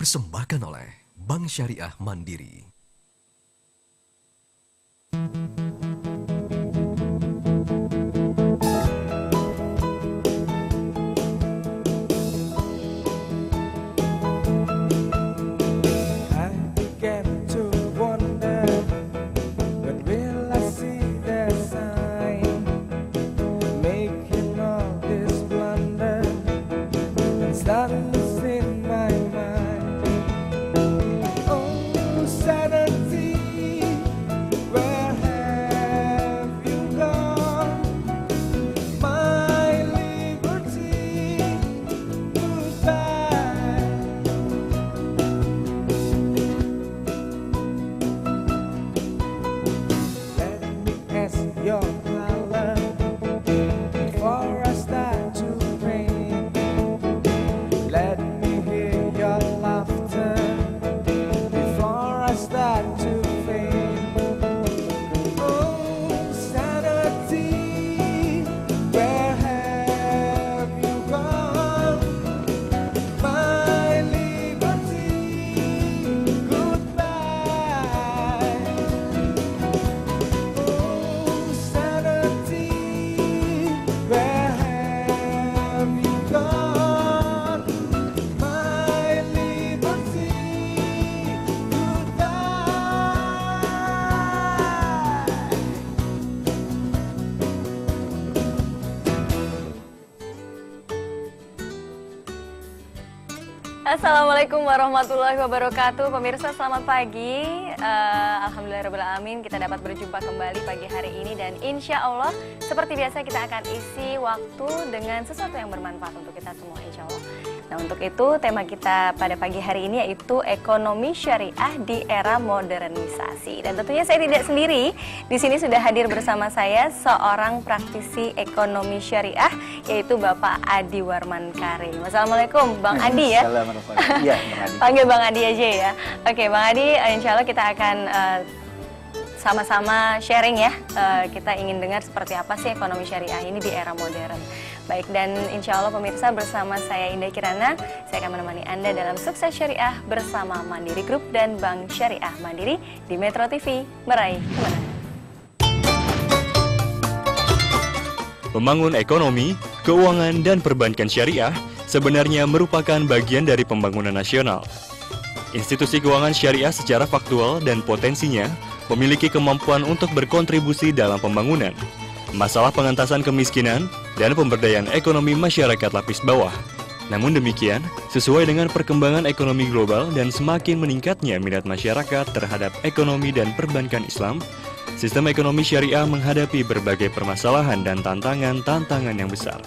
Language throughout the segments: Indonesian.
dipersembahkan oleh Bank Syariah Mandiri. Assalamualaikum warahmatullahi wabarakatuh. Pemirsa selamat pagi. Alhamdulillahirrahmanirrahim kita dapat berjumpa kembali pagi hari ini. Dan insya Allah seperti biasa kita akan isi waktu dengan sesuatu yang bermanfaat untuk kita semua insya Allah. Nah untuk itu tema kita pada pagi hari ini yaitu ekonomi syariah di era modernisasi. Dan tentunya saya tidak sendiri. Di sini sudah hadir bersama saya seorang praktisi ekonomi syariah yaitu Bapak Adi Warman Karim. Assalamualaikum Bang Adi ya. Iya, Bang Adi. Panggil Bang Adi aja ya. Oke, Bang Adi, insya Allah kita akan sama-sama sharing ya. Kita ingin dengar seperti apa sih ekonomi syariah ini di era modern. Baik, dan insya Allah pemirsa bersama saya Indah Kirana, saya akan menemani Anda dalam Sukses Syariah bersama Mandiri Group dan Bank Syariah Mandiri di Metro TV, meraih kemenangan. Membangun ekonomi, keuangan, dan perbankan syariah sebenarnya merupakan bagian dari pembangunan nasional. Institusi keuangan syariah secara faktual dan potensinya memiliki kemampuan untuk berkontribusi dalam pembangunan, masalah pengentasan kemiskinan, dan pemberdayaan ekonomi masyarakat lapis bawah. Namun demikian, sesuai dengan perkembangan ekonomi global dan semakin meningkatnya minat masyarakat terhadap ekonomi dan perbankan Islam, sistem ekonomi syariah menghadapi berbagai permasalahan dan tantangan-tantangan yang besar.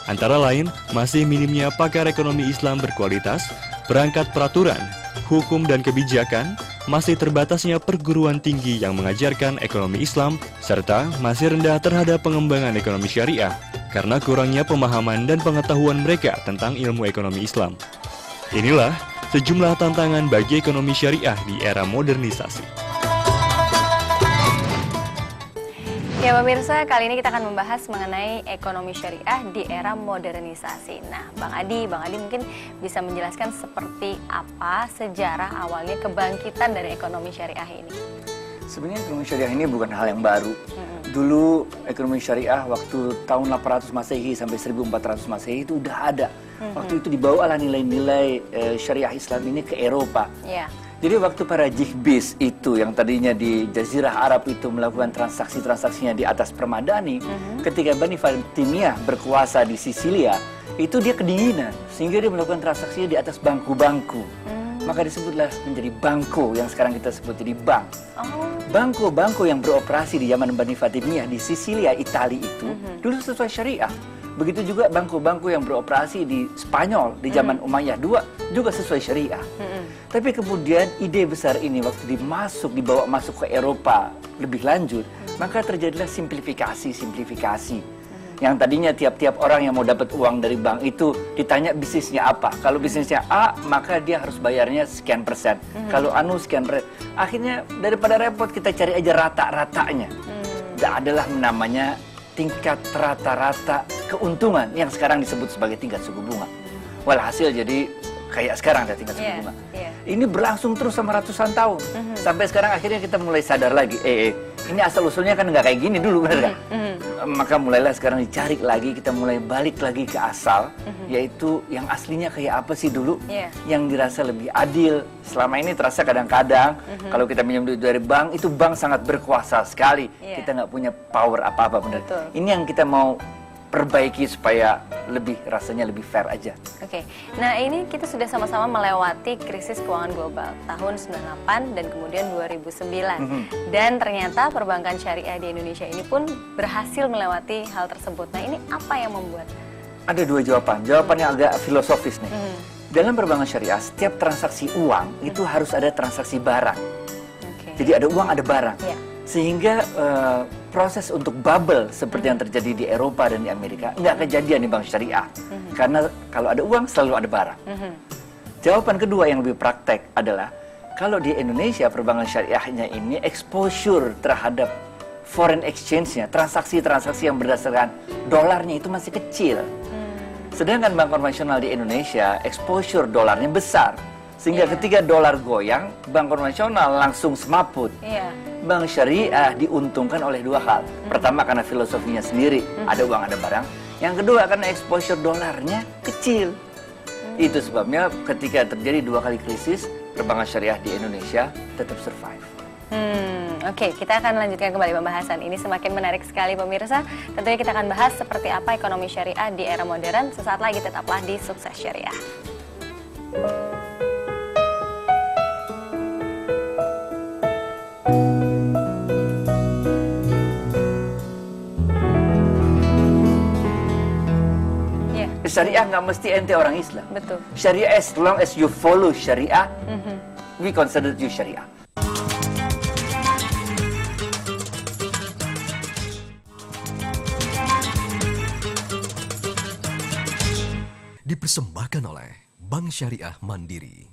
Antara lain, masih minimnya pakar ekonomi Islam berkualitas, perangkat peraturan, hukum dan kebijakan, masih terbatasnya perguruan tinggi yang mengajarkan ekonomi Islam, serta masih rendah terhadap pengembangan ekonomi syariah, karena kurangnya pemahaman dan pengetahuan mereka tentang ilmu ekonomi Islam. Inilah sejumlah tantangan bagi ekonomi syariah di era modernisasi. Ya pemirsa, kali ini kita akan membahas mengenai ekonomi syariah di era modernisasi. Nah, Bang Adi mungkin bisa menjelaskan seperti apa sejarah awalnya kebangkitan dari ekonomi syariah ini. Sebenarnya ekonomi syariah ini bukan hal yang baru. Dulu ekonomi syariah waktu tahun 800 Masehi sampai 1400 Masehi itu udah ada. Waktu itu dibawalah nilai-nilai syariah Islam ini ke Eropa. Yeah. Jadi waktu para jihbis itu yang tadinya di Jazirah Arab itu melakukan transaksi-transaksinya di atas permadani, ketika Bani Fatimiyah berkuasa di Sisilia, itu dia kedinginan sehingga dia melakukan transaksinya di atas bangku-bangku. Maka disebutlah menjadi bangko yang sekarang kita sebut jadi bank. Bangko-bangko yang beroperasi di zaman Bani Fatimiyah di Sisilia, Italia itu dulu sesuai syariah. Begitu juga bangku-bangku yang beroperasi di Spanyol di zaman Umayyah juga sesuai syariah. Tapi kemudian ide besar ini waktu dibawa masuk ke Eropa lebih lanjut, maka terjadilah simplifikasi. Yang tadinya tiap-tiap orang yang mau dapat uang dari bank itu ditanya bisnisnya apa. Kalau bisnisnya A, maka dia harus bayarnya sekian persen. Kalau anu sekian persen. Akhirnya daripada repot kita cari aja rata-ratanya. Adalah namanya tingkat rata-rata keuntungan yang sekarang disebut sebagai tingkat suku bunga. Walhasil jadi kayak sekarang ada tingkat suku Iya, bunga. iya. Ini berlangsung terus sama ratusan tahun. Sampai sekarang akhirnya kita mulai sadar lagi, ini asal-usulnya kan nggak kayak gini dulu, benar nggak? Maka mulailah sekarang dicari lagi, kita mulai balik lagi ke asal, yaitu yang aslinya kayak apa sih dulu, yang dirasa lebih adil. Selama ini terasa kadang-kadang, kalau kita minjem duit dari bank, itu bank sangat berkuasa sekali. Kita nggak punya power apa-apa, benar. Betul. Ini yang kita mau perbaiki supaya rasanya lebih fair aja. Oke, nah ini kita sudah sama-sama melewati krisis keuangan global tahun 98 dan kemudian 2009. Dan ternyata perbankan syariah di Indonesia ini pun berhasil melewati hal tersebut. Nah ini apa yang membuat? Ada dua jawaban. Jawaban yang agak filosofis nih. Dalam perbankan syariah, setiap transaksi uang itu harus ada transaksi barang. Jadi ada uang, ada barang. Sehingga proses untuk bubble seperti yang terjadi di Eropa dan di Amerika nggak kejadian di bank syariah. Karena kalau ada uang selalu ada barang. Jawaban kedua yang lebih praktek adalah kalau di Indonesia perbankan syariahnya ini exposure terhadap foreign exchange-nya, transaksi-transaksi yang berdasarkan dolarnya itu masih kecil. Sedangkan bank konvensional di Indonesia exposure dolarnya besar. Sehingga ketika dolar goyang, bank konvensional langsung semaput. Bank syariah diuntungkan oleh dua hal. Pertama karena filosofinya sendiri, ada uang ada barang. Yang kedua karena exposure dolarnya kecil. Itu sebabnya ketika terjadi dua kali krisis, perbankan syariah di Indonesia tetap survive. Oke, kita akan lanjutkan kembali pembahasan ini, semakin menarik sekali pemirsa. Tentunya kita akan bahas seperti apa ekonomi syariah di era modern. Sesaat lagi tetaplah di Sukses Syariah. Syariah nggak mesti ente orang Islam. Betul. Syariah as long as you follow syariah, we consider you syariah. Dipersembahkan oleh Bank Syariah Mandiri.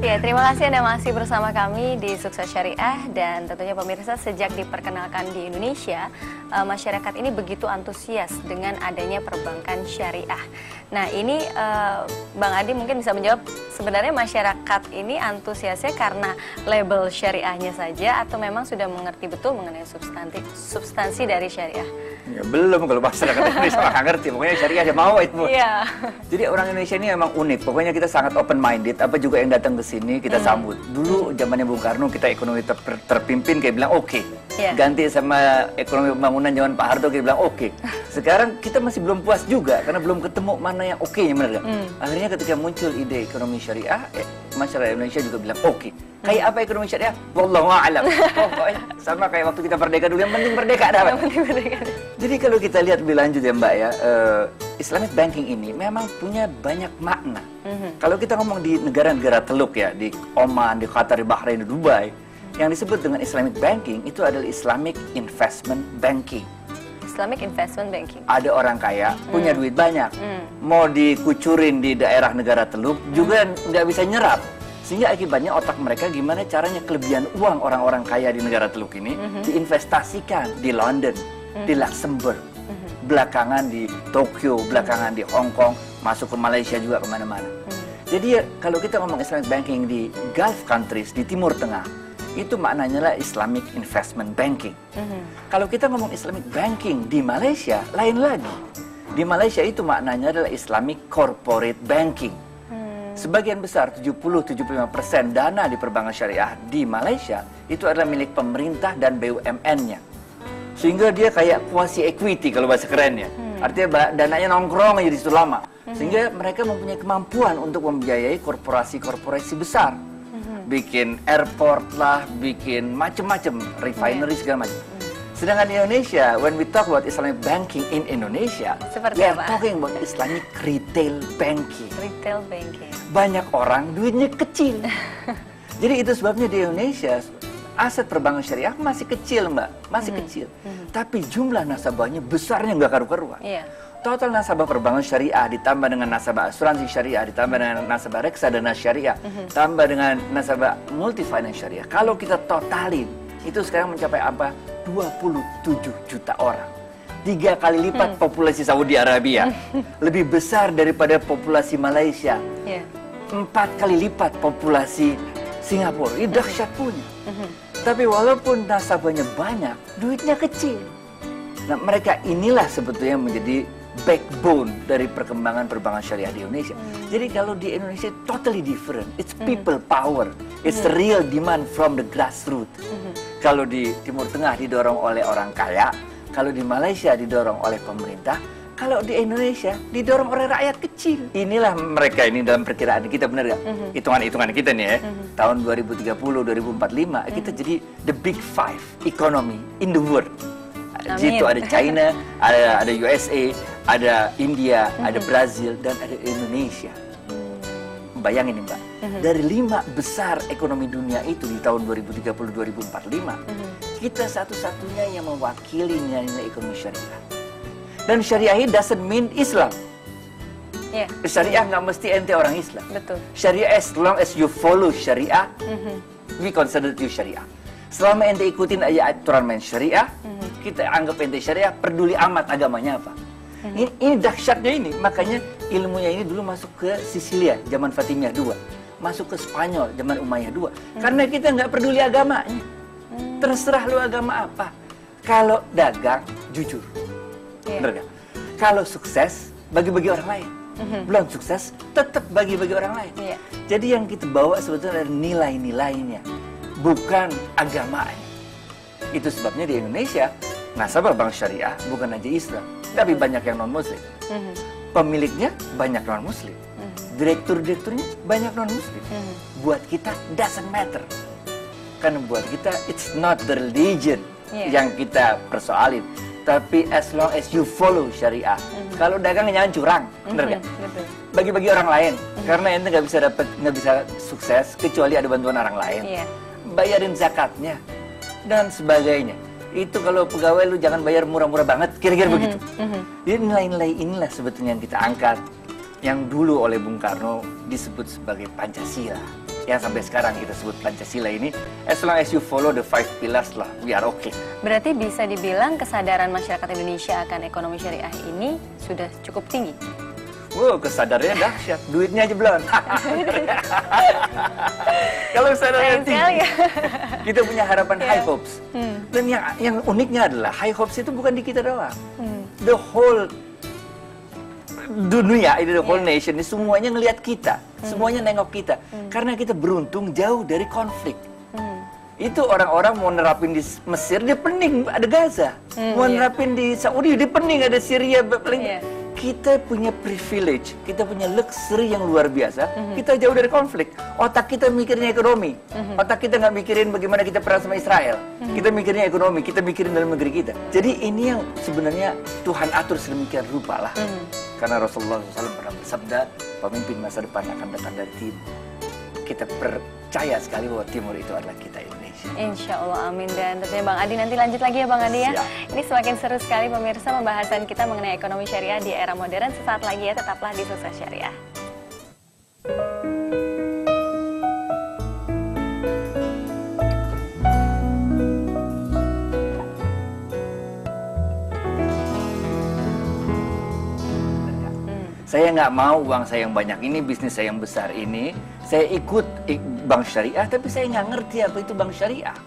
Ya, terima kasih Anda masih bersama kami di Sukses Syariah. Dan tentunya pemirsa, sejak diperkenalkan di Indonesia, masyarakat ini begitu antusias dengan adanya perbankan syariah. Nah ini Bang Adi mungkin bisa menjawab, sebenarnya masyarakat ini antusiasnya karena label syariahnya saja atau memang sudah mengerti betul mengenai substansi dari syariah? Ya, belum, kalau masyarakat Indonesia nggak ngerti, pokoknya syariah dia mau itu. Jadi orang Indonesia ini emang unik, pokoknya kita sangat open minded, apa juga yang datang ke sini kita sambut. Dulu zamannya Bung Karno kita ekonomi terpimpin kayak bilang oke. Ganti sama ekonomi pembangunan zaman Pak Harto kayak bilang oke. Sekarang kita masih belum puas juga karena belum ketemu mana yang oke-nya, benar gak? Akhirnya ketika muncul ide ekonomi syariah, masyarakat Indonesia juga bilang oke. Kayak apa ekonomi syariah? Wallahu a'lam. Pokoknya sama kayak waktu kita merdeka dulu, yang penting merdeka dapat. Jadi kalau kita lihat lebih lanjut ya Mbak ya, Islamic banking ini memang punya banyak makna. Kalau kita ngomong di negara-negara teluk ya, di Oman, di Qatar, di Bahrain, di Dubai, yang disebut dengan Islamic banking itu adalah Islamic investment banking. Islamic investment banking. Ada orang kaya punya duit banyak, mau dikucurin di daerah negara teluk juga nggak bisa nyerap. Sehingga akibatnya otak mereka gimana caranya kelebihan uang orang-orang kaya di negara teluk ini diinvestasikan di London, di Luxembourg, belakangan di Tokyo, belakangan di Hong Kong, masuk ke Malaysia juga kemana-mana. Jadi kalau kita ngomong Islamic banking di Gulf countries, di Timur Tengah, itu maknanya lah Islamic investment banking. Kalau kita ngomong Islamic banking di Malaysia, lain lagi. Di Malaysia itu maknanya adalah Islamic corporate banking. Sebagian besar, 70-75% dana di perbankan syariah di Malaysia itu adalah milik pemerintah dan BUMN-nya. Sehingga dia kayak quasi equity kalau bahasa kerennya. Artinya dananya nongkrong aja di situ lama. Sehingga mereka mempunyai kemampuan untuk membiayai korporasi-korporasi besar. Bikin airport lah, bikin macam-macam, refinery segala macam. Sedangkan di Indonesia, when we talk about Islamic banking in Indonesia, we are talking about Islamic retail banking. Retail banking. Banyak orang duitnya kecil. Jadi itu sebabnya di Indonesia aset perbankan syariah masih kecil, Mbak, masih kecil. Tapi jumlah nasabahnya besarnya nggak karu-karuan. total nasabah perbankan syariah ditambah dengan nasabah asuransi syariah, ditambah dengan nasabah reksadana syariah, tambah dengan nasabah multi finance syariah. Kalau kita totalin, itu sekarang mencapai apa? 27 juta orang. 3 kali lipat populasi Saudi Arabia. Lebih besar daripada populasi Malaysia. 4 kali lipat populasi Singapura. Ini dahsyat punya. Tapi walaupun nasabahnya banyak, duitnya kecil. Nah, mereka inilah sebetulnya menjadi backbone dari perkembangan perbankan syariah di Indonesia. Jadi kalau di Indonesia totally different. It's people power. It's the real demand from the grassroots. Kalau di Timur Tengah didorong oleh orang kaya, kalau di Malaysia didorong oleh pemerintah, kalau di Indonesia didorong oleh rakyat kecil. Inilah mereka ini dalam perkiraan kita, benar nggak? Hitungan-hitungan kita nih ya, tahun 2030, 2045 kita jadi the big five economy in the world. Di situ ada China, ada USA, ada India, ada Brazil, dan ada Indonesia. Bayangin nih Mbak, dari 5 besar ekonomi dunia itu di tahun 2030-2045, kita satu-satunya yang mewakili nilai-nilai ekonomi syariah. Dan syariah ini doesn't mean Islam. Syariah nggak mesti ente orang Islam. Betul. Syariah as long as you follow syariah, we consider you syariah. Selama ente ikutin aja aturan main syariah, kita anggap ente syariah, peduli amat agamanya apa. Ini dahsyatnya ini, makanya ilmunya ini dulu masuk ke Sisilia, zaman Fatimiyah II. Masuk ke Spanyol, zaman Umayyah II. Karena kita nggak peduli agamanya. Terserah lu agama apa. Kalau dagang, jujur. Bener gak? Kalau sukses, bagi-bagi orang lain. Belum sukses, tetap bagi-bagi orang lain. Jadi yang kita bawa sebetulnya adalah nilai-nilainya, bukan agamanya. Itu sebabnya di Indonesia, nasabah bank syariah bukan aja Islam, tapi banyak yang non-Muslim. Pemiliknya banyak non-Muslim. Direktur-direkturnya banyak non-Muslim. Buat kita, doesn't matter. Karena buat kita, it's not the religion yang kita persoalin. Tapi as long as you follow syariah. Kalau dagang jangan curang, bener nggak? Bagi-bagi orang lain, karena ente nggak bisa sukses kecuali ada bantuan orang lain. Bayarin zakatnya dan sebagainya. Itu kalau pegawai lu jangan bayar murah-murah banget, kira-kira begitu. Jadi nilai-nilai inilah sebetulnya yang kita angkat, yang dulu oleh Bung Karno disebut sebagai Pancasila. Yang sampai sekarang kita sebut Pancasila ini, as long as you follow the 5 pillars lah, we are okay. Berarti bisa dibilang kesadaran masyarakat Indonesia akan ekonomi syariah ini sudah cukup tinggi. Wow, kesadarannya dahsyat, duitnya aja belum. Kalau kesadarannya tinggi, kita punya harapan high hopes. Dan yang uniknya adalah high hopes itu bukan di kita doang. The whole dunia, the whole nation, ini semuanya ngelihat kita, semuanya nengok kita. Karena kita beruntung jauh dari konflik. Itu orang-orang mau nerapin di Mesir, dia pening ada Gaza. Mau nerapin di Saudi, dia pening ada Syria. Kita punya privilege, kita punya luxury yang luar biasa. Kita jauh dari konflik. Otak kita mikirnya ekonomi. Otak kita nggak mikirin bagaimana kita perang sama Israel. Kita mikirnya ekonomi, kita mikirin dalam negeri kita. Jadi ini yang sebenarnya Tuhan atur sedemikian rupa lah. Karena Rasulullah SAW pernah bersabda, pemimpin masa depan akan datang dari timur. Kita percaya sekali bahwa timur itu adalah kita Indonesia. Insya Allah, amin. Dan tentunya Bang Adi nanti lanjut lagi ya Bang Adi ya. Ini semakin seru sekali pemirsa pembahasan kita mengenai ekonomi syariah di era modern. Sesaat lagi ya, tetaplah di Sukses Syariah. Saya nggak mau uang saya yang banyak ini, bisnis saya yang besar ini, saya ikut bank syariah, tapi saya nggak ngerti apa itu bank syariah.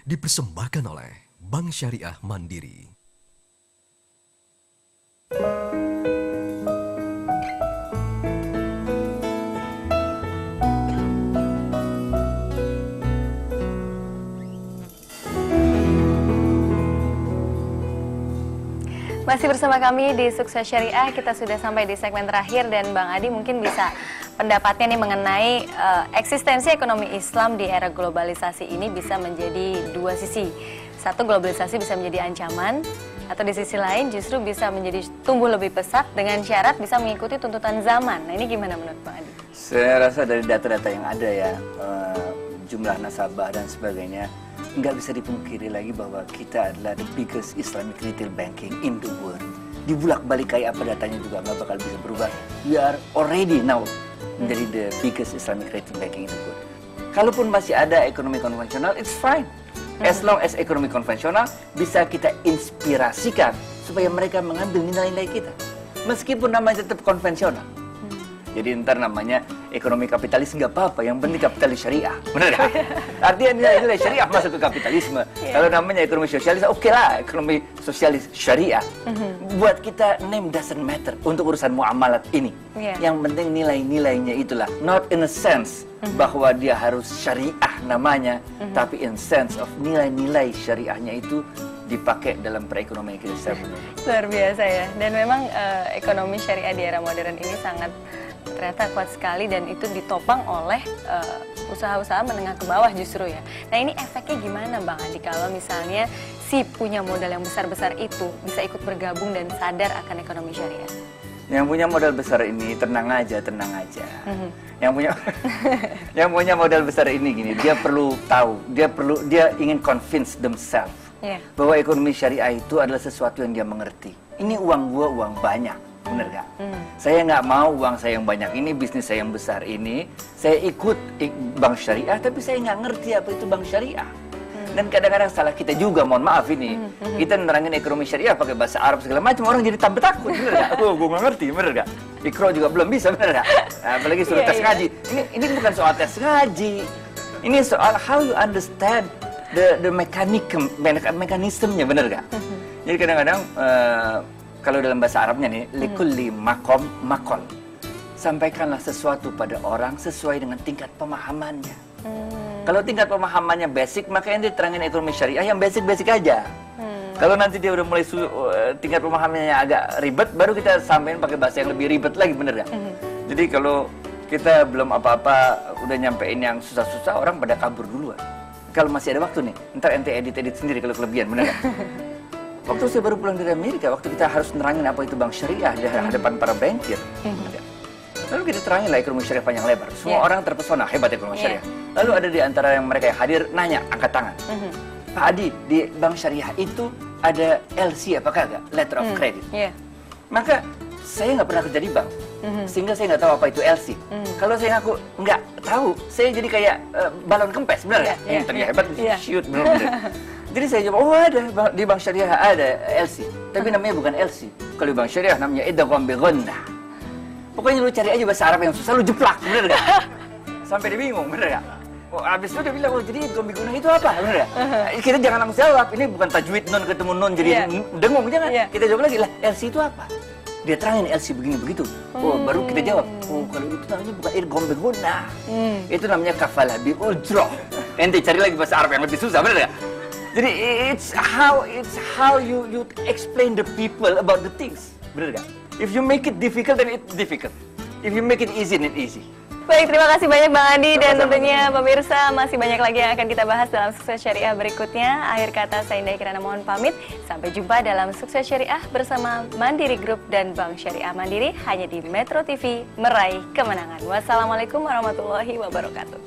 Dipersembahkan oleh Bank Syariah Mandiri. Masih bersama kami di Sukses Syariah, kita sudah sampai di segmen terakhir dan Bang Adi mungkin bisa pendapatnya nih mengenai eksistensi ekonomi Islam di era globalisasi ini bisa menjadi dua sisi. Satu, globalisasi bisa menjadi ancaman, Atau di sisi lain justru bisa menjadi tumbuh lebih pesat dengan syarat bisa mengikuti tuntutan zaman. Nah ini gimana menurut Bang Adi? Saya rasa dari data-data yang ada ya, jumlah nasabah dan sebagainya, nggak bisa dipungkiri lagi bahwa kita adalah the biggest Islamic retail banking in the world. Dibulak-balik kayak apa datanya juga nggak bakal bisa berubah. We are already now menjadi the biggest Islamic retail banking in the world. Kalaupun masih ada ekonomi konvensional, it's fine. As long as ekonomi konvensional bisa kita inspirasikan supaya mereka mengambil nilai-nilai kita. Meskipun namanya tetap konvensional. Jadi ntar namanya ekonomi kapitalis nggak apa-apa, yang penting kapitalis syariah, benar nggak? Artinya nilai-nilai syariah masuk ke kapitalisme. Kalau namanya ekonomi sosialis, oke lah, ekonomi sosialis syariah. Buat kita name doesn't matter untuk urusan muamalat ini. Yang penting nilai-nilainya itulah, not in a sense bahwa dia harus syariah namanya, tapi in sense of nilai-nilai syariahnya itu dipakai dalam perekonomian kita. Luar biasa ya. Dan memang ekonomi syariah di era modern ini sangat ternyata kuat sekali dan itu ditopang oleh usaha-usaha menengah ke bawah justru ya. Nah ini efeknya gimana Bang Adi kalau misalnya si punya modal yang besar-besar itu bisa ikut bergabung dan sadar akan ekonomi syariah? Yang punya modal besar ini tenang aja. Yang punya modal besar ini gini, dia perlu tahu, dia ingin convince themselves bahwa ekonomi syariah itu adalah sesuatu yang dia mengerti. Ini uang gua uang banyak. Bener gak? Saya nggak mau uang saya yang banyak ini, bisnis saya yang besar ini, saya ikut bank syariah, tapi saya nggak ngerti apa itu bank syariah. Dan kadang-kadang salah kita juga, mohon maaf ini, kita nerangin ekonomi syariah pakai bahasa Arab segala macam, orang jadi tambah takut, bener gak? Oh, gue nggak ngerti, bener gak? Ikro juga belum bisa, bener gak? Nah, apalagi suruh tes ngaji. Ini bukan soal tes ngaji, ini soal how you understand the mekanismenya, bener gak? Jadi kadang-kadang kalau dalam bahasa Arabnya nih, likulli makom makol. Sampaikanlah sesuatu pada orang sesuai dengan tingkat pemahamannya. Kalau tingkat pemahamannya basic, maka yang diterangin ekonomi syariah yang basic-basic aja. Kalau nanti dia udah mulai tingkat pemahamannya agak ribet, baru kita sampaikan pakai bahasa yang lebih ribet lagi, bener gak? Jadi kalau kita belum apa-apa, udah nyampein yang susah-susah, orang pada kabur duluan. Kalau masih ada waktu nih, ntar ente edit-edit sendiri kalau kelebihan, bener gak? Waktu saya baru pulang dari Amerika, waktu kita harus nerangin apa itu bank syariah di hadapan para bankir. Lalu kita terangin lah ekonomi syariah panjang lebar. Semua orang terpesona, hebat ekonomi syariah. Lalu ada di antara yang mereka yang hadir, nanya, angkat tangan. Pak Adi, di bank syariah itu ada LC apa kagak? Letter of Credit. Maka saya nggak pernah kerja di bank, sehingga saya nggak tahu apa itu LC. Kalau saya ngaku nggak tahu, saya jadi kayak balon kempes, benar nggak? Yang ternyata hebat, shoot, benar. Jadi saya jawab, oh ada, di bank syariah ada LC. Tapi namanya bukan LC. Kalau di bank syariah namanya idgham bi ghunnah. Pokoknya lu cari aja bahasa Arab yang susah, lu jeplak, bener gak? Sampai dia bingung, bener gak? Oh, abis itu dia bilang, oh jadi idgham bi ghunnah itu apa, bener gak? Kita jangan langsung jawab, ini bukan tajwid nun ketemu nun jadi dengung, jangan. Kita jawab lagi, lah LC itu apa? Dia terangin LC begini begitu. Oh, baru kita jawab, oh kalau itu namanya bukan idgham bi ghunnah. Itu namanya kafalah bi ujrah. Ente cari lagi bahasa Arab yang lebih susah, bener gak? Jadi it's how you explain the people about the things, benar gak? If you make it difficult, then it's difficult. If you make it easy, then it's easy. Baik, terima kasih banyak Bang Adi dan tentunya pemirsa masih banyak lagi yang akan kita bahas dalam Sukses Syariah berikutnya. Akhir kata saya Indah Kirana mohon pamit. Sampai jumpa dalam Sukses Syariah bersama Mandiri Group dan Bank Syariah Mandiri hanya di Metro TV meraih kemenangan. Wassalamualaikum warahmatullahi wabarakatuh.